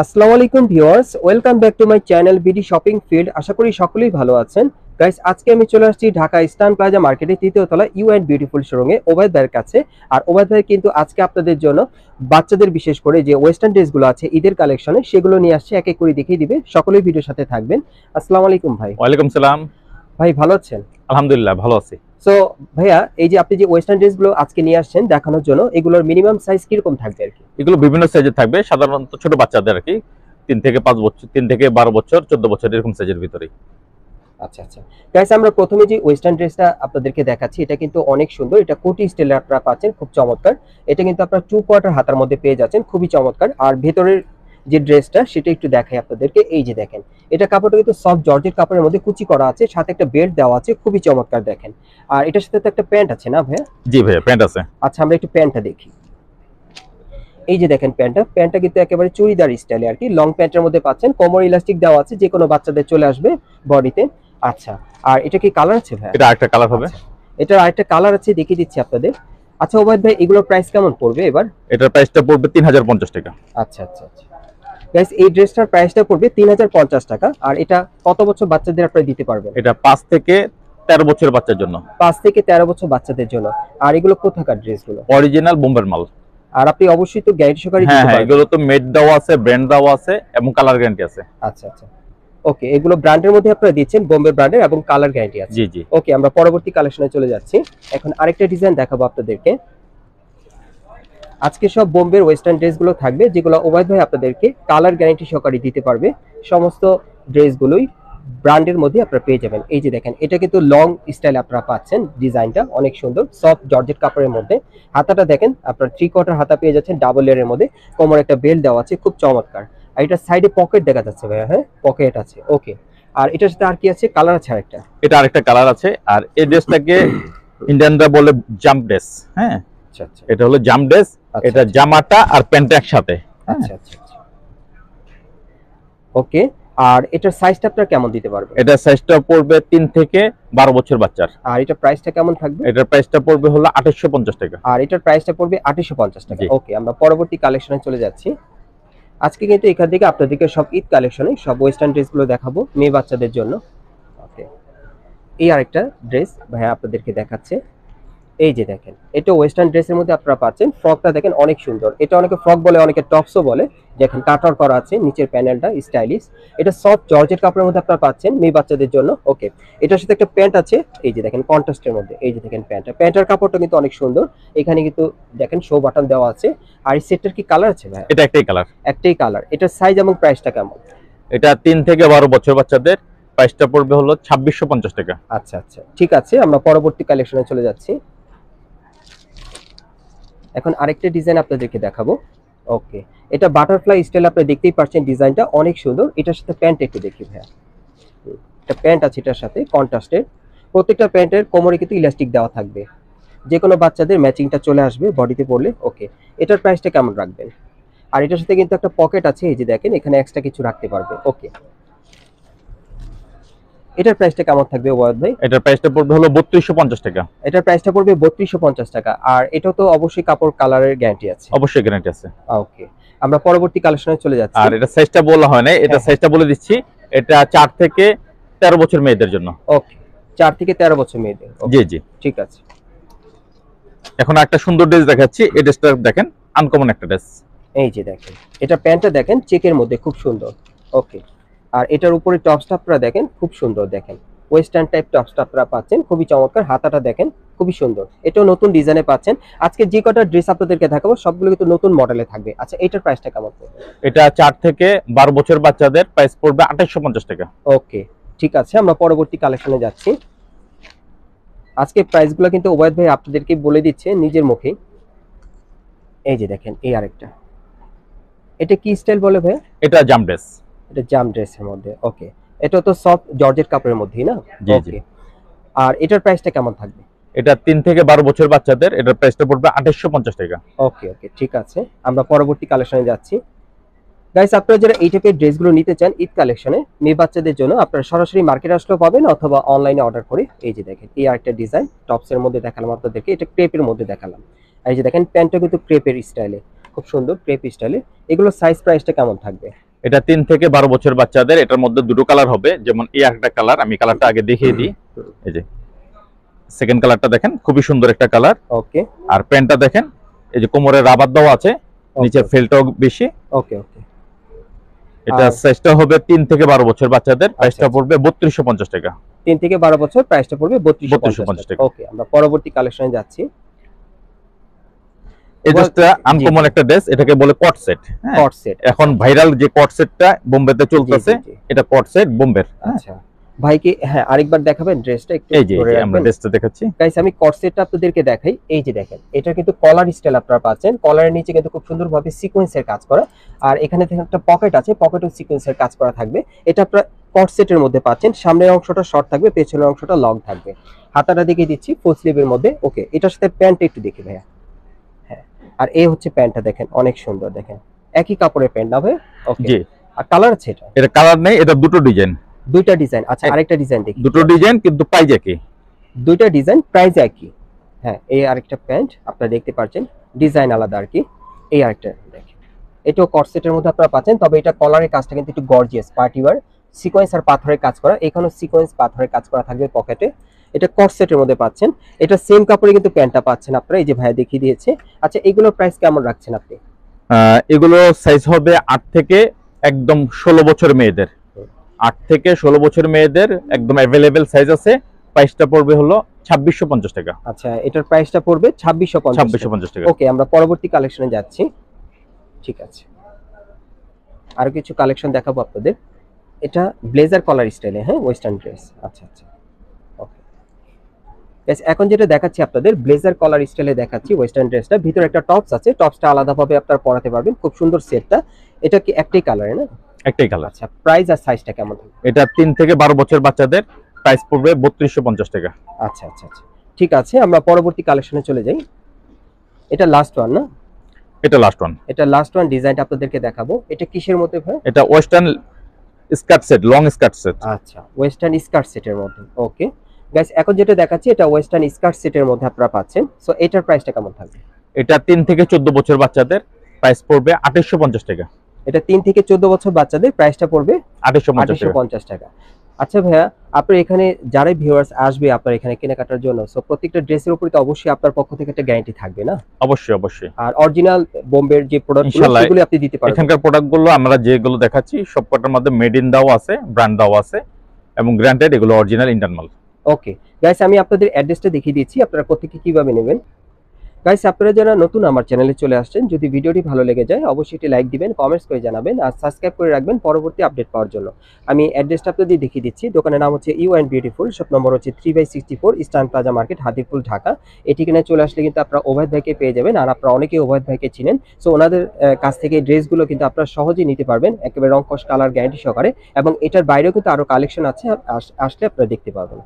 আসসালামু আলাইকুম viewers, welcome back to my channel BD shopping field. আশা করি সকলেই ভালো আছেন। গাইস, আজকে আমি চলে আসছি ঢাকা ইস্টার্ন প্লাজা মার্কেটের তৃতীয় তলা ইউ অ্যান্ড বিউটিফুল শোরুমে ওবায়দ ভাইয়ের কাছে। আর ওবায়দ ভাই কিন্তু আজকে আপনাদের জন্য বাচ্চাদের বিশেষ করে যে ওয়েস্টার্ন ড্রেসগুলো আছে ঈদের কালেকশনে সেগুলো নিয়ে আসছে, এক এক করে দেখিয়ে দিবে। সকলেই ভিডিওর সাথে থাকবেন। আসসালামু আলাইকুম ভাই। ওয়ালাইকুম সালাম। ভাই ভালো আছেন? আলহামদুলিল্লাহ ভালো আছি। সো ভাইয়া, এই যে আপনি যে ওয়েস্টার্ন ড্রেসগুলো আজকে নিয়ে আসছেন দেখানোর জন্য, এগুলোর মিনিমাম সাইজ কিরকম থাকবে আর কি? এগুলো বিভিন্ন সাইজের থাকবে, সাধারণত ছোট বাচ্চাদের আর কি 3 থেকে 5 বছর, 3 থেকে 12 বছর, 14 বছর এরকম সাইজের ভিতরে। আচ্ছা আচ্ছা গাইস, আমরা প্রথমে যে ওয়েস্টার্ন ড্রেসটা আপনাদেরকে দেখাচ্ছি এটা কিন্তু অনেক সুন্দর। এটা কোটি স্টাইলে আপনারা পাচ্ছেন, খুব চমৎকার। এটা কিন্তু আপনারা 2 কোয়ার্টার হাতার মধ্যে পেয়ে যাচ্ছেন, খুবই চমৎকার। আর ভেতরের যে ড্রেসটা সেটা একটু দেখাই আপনাদেরকে। এই যে দেখেন, এটা কাপড়টা কিন্তু সফট জর্জেট কাপড়ের মধ্যে কুচি করা আছে, সাথে একটা বেল্ট দেওয়া আছে, খুবই চমৎকার দেখেন। আর এটার সাথে তো একটা প্যান্ট আছে না ভাইয়া? জি ভাইয়া, প্যান্ট আছে। আচ্ছা, আমরা একটু প্যান্টটা দেখি। এই যে দেখেন প্যান্টটা কিন্তু একেবারে চুড়িদার স্টাইলে আর কি, লং প্যান্টের মধ্যে পাচ্ছেন, কোমর ইলাস্টিক দেওয়া আছে, যে কোনো বাচ্চাদের চলে আসবে বডিতে। আচ্ছা, আর এটা কি কালার আছে ভাই? এটা আরেকটা কালার হবে। আচ্ছা, এটার আরেকটা কালার আছে, দেখিয়ে দিচ্ছি আপনাদের। আচ্ছা ওবায়দ ভাই, এগুলোর প্রাইস কেমন পড়বে এবার? এটার প্রাইসটা পড়বে 3050 টাকা। আচ্ছা আচ্ছা আচ্ছা গাইস, এই ড্রেসটার প্রাইসটা পড়বে 3050 টাকা। আর এটা কত বছর বাচ্চাদের আপনারা দিতে পারবেন? এটা 5 থেকে 13 বছর বাচ্চার জন্য। 5 থেকে 13 বছর বাচ্চাদের জন্য। আর এগুলো কোথাকার ড্রেসগুলো? অরিজিনাল বোম্বের মাল। আর আপনি অবশ্যই তো গ্যারান্টি সহকারে হ্যাঁ দিতে হ্যাঁ, পারবেন। এগুলো তো মেড দেওয়া আছে, ব্র্যান্ড দেওয়া আছে এবং কালার গ্যারান্টি আছে। আচ্ছা আচ্ছা, ওকে, এগুলো ব্র্যান্ডের মধ্যে আপনারা দিচ্ছেন, বোম্বে ব্র্যান্ডের, এবং কালার গ্যারান্টি আছে। জি জি। ওকে, আমরা পরবর্তী কালেকশনে চলে যাচ্ছি। এখন আরেকটা ডিজাইন দেখাবো আপনাদেরকে। আজকে সব বোম্বের ওয়েস্টার্ন ড্রেসগুলো থাকবে, যেগুলো ওবায়দ ভাই আপনাদেরকে কালার গ্যারান্টি সহকারে দিতে পারবে। সমস্ত ড্রেসগুলোই ব্র্যান্ডের মধ্যে আপনারা পেয়ে যাবেন। এই যে দেখেন, এটা কিন্তু লং স্টাইল আপনারা পাচ্ছেন, ডিজাইনটা অনেক সুন্দর, সফট জর্জেট কাপড়ের মধ্যে। হাতাটা দেখেন, আপনার 3 কোয়ার্টার হাতা পেয়ে যাচ্ছেন, ডাবল লেয়ারের মধ্যে, কোমর একটা বেল্ট দেওয়া আছে, খুব চমৎকার। আর এটা সাইডে পকেট দেখা যাচ্ছে ভাইয়া, হ্যাঁ পকেট আছে, ওকে। আর এটার সাথে আর কি আছে? কালার আছে আরেকটা? এটা আরেকটা কালার আছে। আর এই ড্রেসটাকে ইন্ডিয়ানরা বলে জাম্প ড্রেস। হ্যাঁ, আচ্ছা আচ্ছা এটা হলো জাম্প ড্রেস। আচ্ছা এটা আচ্ছা জামাটা আর প্যান্টটা একসাথে। আচ্ছা আচ্ছা আচ্ছা, ওকে। আর এটার সাইজটা আপনারা কেমন দিতে পারবেন? এটা সাইজটা পড়বে 3 থেকে 12 বছর বাচ্চার। আর এটার প্রাইসটা কেমন থাকবে? এটার প্রাইসটা পড়বে হলো 2850 টাকা। আর এটার প্রাইসটা পড়বে 2850 টাকা। জি। ওকে, আমরা পরবর্তী কালেকশনে চলে যাচ্ছি। আজকে কিন্তু এখান থেকে আপনাদেরকে সব ঈদ কালেকশনে সব ওয়েস্টার্ন ড্রেসগুলো দেখাবো মেয়ে বাচ্চাদের জন্য। ওকে, এই আরেকটা ড্রেস ভাইয়া আপনাদেরকে দেখাচ্ছে। এই যে দেখেন, এটা ওয়েস্টার্ন ড্রেসের মধ্যে আপনারা পাচ্ছেন। ফ্রকটা দেখেন অনেক সুন্দর, এটা অনেকে ফ্রক বলে, অনেকে টপসও বলে। দেখেন কাটার করা আছে, নিচের প্যানেলটা স্টাইলিশ। এটা সফট জর্জেট কাপড়ের মধ্যে আপনারা পাচ্ছেন মেয়ে বাচ্চাদের জন্য। ওকে, এটার সাথে একটা প্যান্ট আছে, এই যে দেখেন কন্ট্রাস্টের মধ্যে। এই যে দেখেন প্যান্টের কাপড়টা কিন্তু অনেক সুন্দর। এখানে কিন্তু দেখেন শো বাটন দেওয়া আছে। আর এই সেটটার কি কালার আছে ভাই? এটা একটাই কালার। একটাই কালার। এটার সাইজ এবং প্রাইসটা কেমন? এটা 3 থেকে 12 বছর বাচ্চাদের। প্রাইসটা পড়বে হলো 2650 টাকা। আচ্ছা আচ্ছা, ঠিক আছে, আমরা পরবর্তী কালেকশনে চলে যাচ্ছি। এখন আরেকটা ডিজাইন আপনাদেরকে দেখাবো। ওকে, এটা বাটারফ্লাই স্টাইল, আপনি দেখতেই পাচ্ছেন ডিজাইনটা অনেক সুন্দর। এটার সাথে প্যান্ট একটু দেখি ভাইয়া। একটা প্যান্ট আছে এটার সাথে কন্ট্রাস্টের। প্রত্যেকটা প্যান্টের কোমরে কিন্তু ইলাস্টিক দেওয়া থাকবে, যে কোনো বাচ্চাদের ম্যাচিংটা চলে আসবে বডিতে পরলে। ওকে, এটার প্রাইসটা কেমন রাখবেন? আর এটার সাথে কিন্তু একটা পকেট আছে, এই যে দেখেন, এখানে এক্সট্রা কিছু রাখতে পারবে। ওকে, এটার প্রাইসটা কেমন থাকবে ওয়াদ ভাই? এটার প্রাইসটা পড়বে হলো 3250 টাকা। এটার প্রাইসটা পড়বে 3250 টাকা। আর এটাও তো অবশ্যই কাপড় কালারের গ্যারান্টি আছে? অবশ্যই গ্যারান্টি আছে। ওকে, আমরা পরবর্তী কালেকশনে চলে যাচ্ছি। আর এটা সাইজটা বলা হয় না, এটা হ্যাঁ। সাইজটা বলে দিচ্ছি। এটা 4 থেকে 13 বছর মেয়েদের জন্য। ওকে, 4 থেকে 13 বছর মেয়েদের। জি জি। ঠিক আছে। এখন একটা সুন্দর ড্রেস দেখাচ্ছি। এই ড্রেসটা দেখেন, আনকমন একটা ড্রেস। এই যে দেখেন, এটা প্যান্টটা দেখেন চেকের মধ্যে, খুব সুন্দর। ওকে, আর এটার উপরে টপসটা আপনারা দেখেন, খুব সুন্দর দেখেন। ওয়েস্টার্ন টাইপ টপসটা আপনারা পাচ্ছেন, খুবই চমৎকার। হাতাটা দেখেন, খুবই সুন্দর। এটাও নতুন ডিজাইনে পাচ্ছেন। আজকে যে কটা ড্রেস আপনাদেরকে দেখাবো সবগুলো কিন্তু নতুন মডেলে থাকবে। আচ্ছা, এটার প্রাইসটা কেমন পড়বে? এটা 4 থেকে 12 বছর বাচ্চাদের। প্রাইস পড়বে 2850 টাকা। ওকে, ঠিক আছে, আমরা পরবর্তী কালেকশনে যাচ্ছি। আজকে প্রাইসগুলো কিন্তু ওবায়দ ভাই আপনাদেরকে বলে দিচ্ছে নিজের মুখেই। এই যে দেখেন, এই আরেকটা, এটা কি স্টাইল বলে ভাই? এটা জাম ড্রেস। এটা জাম ড্রেসের মধ্যে। ওকে, এটা তো সফট জর্জেট কাপড়ের মধ্যেই না? জি জি। ওকে, আর এটার প্রাইসটা কেমন থাকবে? এটা 3 থেকে 12 বছর বাচ্চাদের। এটার প্রাইসটা পড়বে 2850 টাকা। ওকে ওকে, ঠিক আছে, আমরা পরবর্তী কালেকশনে যাচ্ছি। গাইস, আপনারা যারা এই টাইপের ড্রেসগুলো নিতে চান ঈদ কালেকশনে মেয়ে বাচ্চাদের জন্য, আপনারা সরাসরি মার্কেটে আসলেও পাবেন অথবা অনলাইনে অর্ডার করে। এই যে দেখেন, এই আরেকটা ডিজাইন টপসের মধ্যে দেখালাম আপনাদেরকে, এটা ক্রেপের মধ্যে দেখালাম। আর এই যে দেখেন প্যান্টটা কিন্তু ক্রেপের স্টাইলে, খুব সুন্দর ক্রেপ স্টাইলে। এগুলো সাইজ প্রাইসটা কেমন থাকবে? এটা 3 থেকে 12 বছর বাচ্চাদের। এটার মধ্যে দুটো কালার হবে, যেমন এই একটা কালার, আমি কালারটা আগে দেখিয়ে দিই। এই যে সেকেন্ড কালারটা দেখেন, খুবই সুন্দর একটা কালার। ওকে। আর প্যান্টটা দেখেন, এই যে কোমরে রাবার দেওয়া আছে, নিচের ফেলটাও বেশি। ওকে ওকে। এটা সাইজটা হবে 3 থেকে 12 বছর বাচ্চাদের, প্রাইসটা পড়বে 3250 টাকা। 3 থেকে 12 বছর, প্রাইসটা পড়বে 3250 টাকা। ওকে, আমরা পরবর্তী কালেকশনে যাচ্ছি। এই ড্রেসটা আনকমন একটা ড্রেস, এটাকে বলে কট সেট। কট সেট, এখন ভাইরাল যে কট সেটটা বোম্বেতে চলতেছে, এটা কট সেট বোম্বের। আচ্ছা ভাই কি, হ্যাঁ আরেকবার দেখাবেন ড্রেসটা একটু? এই যে আমরা ড্রেসটা দেখাচ্ছি গাইস, আমি কট সেটটা আপনাদেরকে দেখাই। এই যে দেখেন, এটা কিন্তু কলার স্টাইল আপনারা পাচ্ছেন। কলারের নিচে কিন্তু খুব সুন্দরভাবে সিকোয়েন্সের কাজ করা, আর এখানে দেখেন একটা পকেট আছে, পকেটও সিকোয়েন্সের কাজ করা থাকবে। এটা আপনারা কট সেটের মধ্যে পাচ্ছেন। সামনের অংশটা শর্ট থাকবে, পেছনের অংশটা লং থাকবে। হাতাটা দেখিয়ে দিচ্ছি ফুল স্লিভের মধ্যে। ওকে, এটার সাথে প্যান্টটা একটু দেখি ভাইয়া। হ্যাঁ, আর এই হচ্ছে প্যান্টটা, দেখেন অনেক সুন্দর, দেখেন একই কাপড়ের প্যান্ট না ভাই? ওকে। জি। আর কালার আছে এটা? এটা কালার নেই, এটা দুটো ডিজাইন। দুইটা ডিজাইন। আচ্ছা, আরেকটা ডিজাইন দেখি। দুটো ডিজাইন কিন্তু প্রাইস একই। দুইটা ডিজাইন, প্রাইস একই। হ্যাঁ, এই আরেকটা প্যান্ট আপনারা দেখতে পাচ্ছেন, ডিজাইন আলাদা আর কি। এই আরেকটা দেখেন, এটাও কট সেটের মধ্যে আপনারা পাচ্ছেন, তবে এটা কলারের কাজটা কিন্তু একটু গর্জিয়াস, পার্টি ওয়্যার। সিকোয়েন্স আর পাথরের কাজ করা, এখানেও সিকোয়েন্স পাথরের কাজ করা থাকবে পকেটে। এটা কট সেটের মধ্যে পাচ্ছেন। এটা সেম কাপড়ে কিন্তু প্যান্টটা পাচ্ছেন আপনারা, এই যে ভাইয়া দেখিয়ে দিয়েছে। আচ্ছা, এগুলোর প্রাইস কেমন রাখছেন আপনি? এগুলো সাইজ হবে 8 থেকে একদম 16 বছর মেয়েদের। 8 থেকে 16 বছর মেয়েদের একদম अवेलेबल সাইজ আছে। প্রাইসটা পড়বে হলো 2650 টাকা। আচ্ছা, এটার প্রাইসটা পড়বে 2650 টাকা। ওকে, আমরা পরবর্তী কালেকশনে যাচ্ছি। ঠিক আছে, আরো কিছু কালেকশন দেখাবো আপনাদের। এটা ব্লেজার কলার স্টাইলে, হ্যাঁ, ওয়েস্টার্ন ড্রেস। আচ্ছা আচ্ছা, ওকে। গাইস, এখন যেটা দেখাচ্ছি আপনাদের ব্লেজার কলার স্টাইলে দেখাচ্ছি ওয়েস্টার্ন ড্রেসটা। ভিতরে একটা টপস আছে, টপসটা আলাদাভাবে আপনারা পরাতে পারবেন। খুব সুন্দর সেটটা। এটা কি একটাই কালারে না? একটাই কালার। আচ্ছা, প্রাইস আর সাইজটা কেমন হবে? এটা 3 থেকে 12 বছর বাচ্চাদের, প্রাইস পড়বে 3250 টাকা। আচ্ছা আচ্ছা আচ্ছা, ঠিক আছে, আমরা পরবর্তী কালেকশনে চলে যাই। এটা লাস্ট ওয়ান না? এটা লাস্ট ওয়ান। এটা লাস্ট ওয়ান ডিজাইনটা আপনাদেরকে দেখাবো। এটা কিসের মধ্যে ভাই? এটা western skirt set, long skirt set. আচ্ছা, ওয়েস্টার্ন স্কার্ট সেটের মধ্যে। ওকে গাইস, এখন যেটা দেখাচ্ছি এটা ওয়েস্টার্ন স্কার্ট সেটের মধ্যে আপনারা পাচ্ছেন। সো এটার প্রাইসটা কেমন থাকবে? এটা 3 থেকে 14 বছর বাচ্চাদের, প্রাইস পড়বে 2850 টাকা। এটা 3 থেকে 14 বছর বাচ্চাদের, প্রাইসটা পড়বে 2850 টাকা। আচ্ছা ভাইয়া, আপনার এখানে যারা ভিউয়ার্স আসবে আপনার এখানে কেনাকাটার জন্য, সো প্রত্যেকটা ড্রেসের উপরে তো অবশ্যই আপনার পক্ষ থেকে একটা গ্যারান্টি থাকবে না? অবশ্যই অবশ্যই। আর অরিজিনাল বোম্বের যে প্রোডাক্টগুলো সেগুলো আপনি দিতে পারবেন? এখানকার প্রোডাক্টগুলো আমরা যেগুলো দেখাচ্ছি সবকটার মধ্যে মেড ইন দাও আছে, ব্র্যান্ড দাও আছে, এবং গ্যারান্টেড এগুলো অরিজিনাল ইন্ডিয়ান মাল। ওকে গাইস, আমি আপনাদের অ্যাড্রেসটা দেখিয়ে দিচ্ছি, আপনারা প্রত্যেকে কিভাবে নেবেন। গাইস, আপনারা যারা নতুন আমার চ্যানেলে চলে আসছেন, যদি ভিডিওটি ভালো লেগে যায় অবশ্যই একটি লাইক দিবেন, কমেন্টস করে জানাবেন, আর সাবস্ক্রাইব করে রাখবেন পরবর্তী আপডেট পাওয়ার জন্য। আমি অ্যাড্রেসটা আপনাদের দেখিয়ে দিচ্ছি। দোকানের নাম হচ্ছে you and beautiful, shop number হচ্ছে 3/64 eastern plaza market, Hatirpool, Dhaka. এই ঠিকানায় চলে আসলে কিন্তু আপনারা ওবায়দ ভাইকে পেয়ে যাবেন, আর আপনারা অনেকেই ওবায়দ ভাইকে চিনেন। সো ওনাদের কাছ থেকে ড্রেসগুলো কিন্তু আপনারা সহজেই নিতে পারবেন, একেবারে রং কস কালার গ্যারান্টি সহকারে। এবং এটার বাইরেও কিন্তু আরো কালেকশন আছে, আসলে আপনারা দেখতে পাবেন।